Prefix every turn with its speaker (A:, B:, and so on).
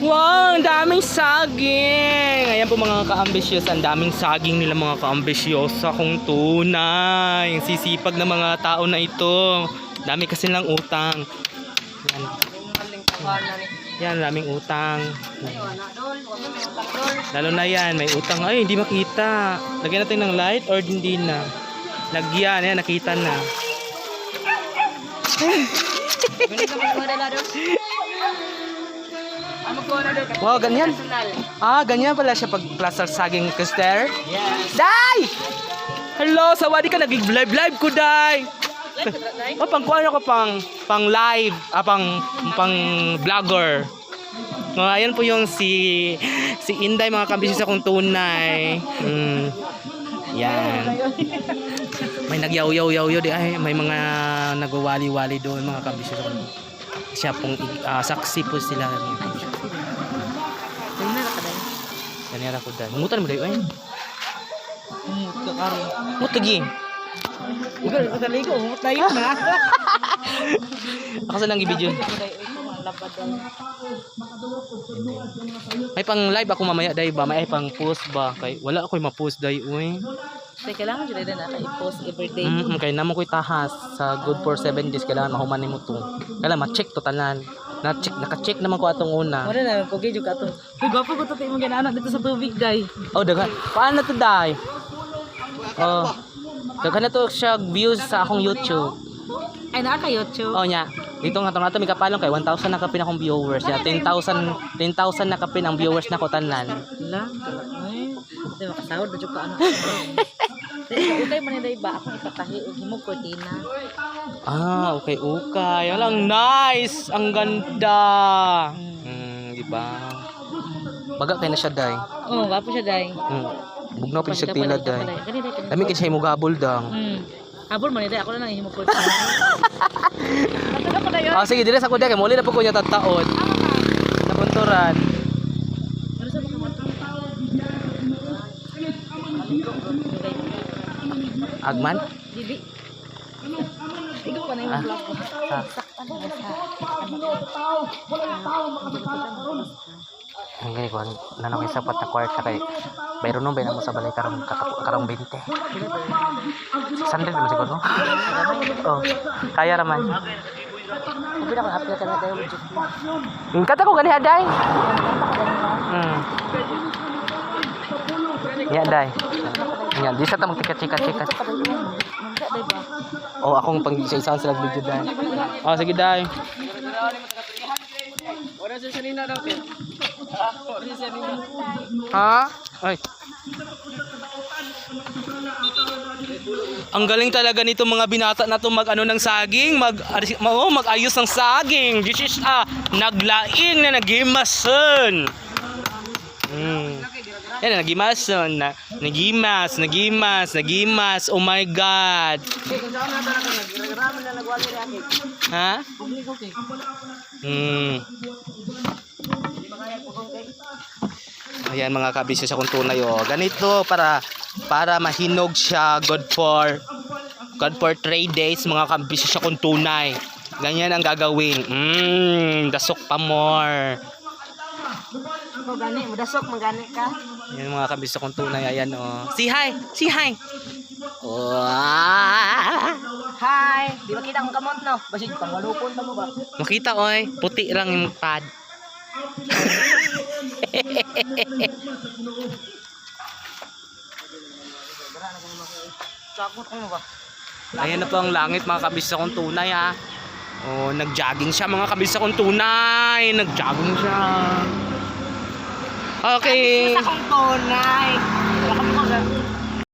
A: Wow, ang daming saging. Ayan po mga ka-ambitious, ang daming saging nila mga ka-ambitious. Kung tunay, sisipag na mga tao na ito. Dami kasi lang utang. Yan. Yan, daming utang. Lalo na yan, may utang. Ay, hindi makita. Lagyan natin ng light or hindi na? Lagyan, yan, nakita na. Wow, ganyan. Ganyan pala siya pag plaster saging kaster.
B: Yes.
A: Day! Hello, sawadi ka, nag-live ko, Day. Oh, pang kuha ko pang live, pang vlogger. No, ayan po yung si Inday mga kabisyo sa kung tunay. Yan. May nagyaw-yaw di ay may mga nagwawali-wali doon mga kabisyo sa kung siya pong saksi po sila. Kanira ko dahil. Mutan mo dayo ay. Mutagi. Ako sa lang i-video. May pang live ako mamaya dahi ba? May pang post ba? Kay wala ako ma-post dahi uy.
B: Kaya kailangan dyan na naka-post everyday.
A: Kaya naman ko'y tahas sa good for 7 days. Kailangan mahuman ni mo to. Kailangan ma-check totalan. Naka-check naman ko atong una.
B: Wala na, pogi juga to. Uy, gwapo ko to tayo mga anak dito sa tubig, day.
A: Oh, dagan. Paano na to, day? Oh. Dagan na to siya views sa akong YouTube.
B: Ay, naka-YouTube.
A: Oh, nya. Dito nga may kapalong kay 1,000 na kapin akong viewers. Ya, 10,000 na kapin ang viewers na ko tanan.
B: Wala. Ay, hindi makasahod na juga anak. Okay man nila iba akong ipatahi og himog cortina.
A: Okay. Alang nice. Ang ganda. Di ba? Baga kay na siya, day.
B: Oh, wapo siya, day.
A: Bugnaw pa siya pila, day. Dami kay siya imugabol dang.
B: Habol man nila ako na nang himog cortina.
A: Sige, dire sa ko kay muli na po ko niya tataon. Napunturan. Agman?
B: Dili. Ikaw pa na yung vlog ko.
A: Ang gani ko, nanong sapat na kwarta kay bayro nung bayro mo sa balay karong 20. Sandal naman siguro. Oh, kaya raman.
B: Sabi na ko apply ka na tayo with YouTube.
A: Kata ko gani haday. Ya day. Yan, di sa ta magtika-chika. Oh, akong pang isa-isa sa video day. Oh, sige day.
B: Wala siya sanina daw.
A: Ha? Ay. Ang galing talaga nito mga binata na to mag-ano ng saging, mag-ayos ng saging. This is naglaing na nagimason. Yan, nagimason. Nagimas. Oh my God. Ha? Ayan mga kabisyo sa kung tunay ganito para mahinog siya good for 3 days mga kabisyo sa kung tunay. Ganyan ang gagawin. Dasok pa more.
B: Ikaw gani, madasok magani ka.
A: Yan mga kabisyo sa kung tunay. Ayan Say hi.
B: Hi. Di ba kita akong kamot no? Basig pangwalupon ta mo ba?
A: Makita puti lang yung pad.
B: Sakot mo ba?
A: Ayan na po ang langit mga kabisyo sa kung tunay ha. Nag-jogging siya mga kabisyo sa kung tunay. Nag-jogging siya. Okay.
B: Sa kung tunay. Baka mo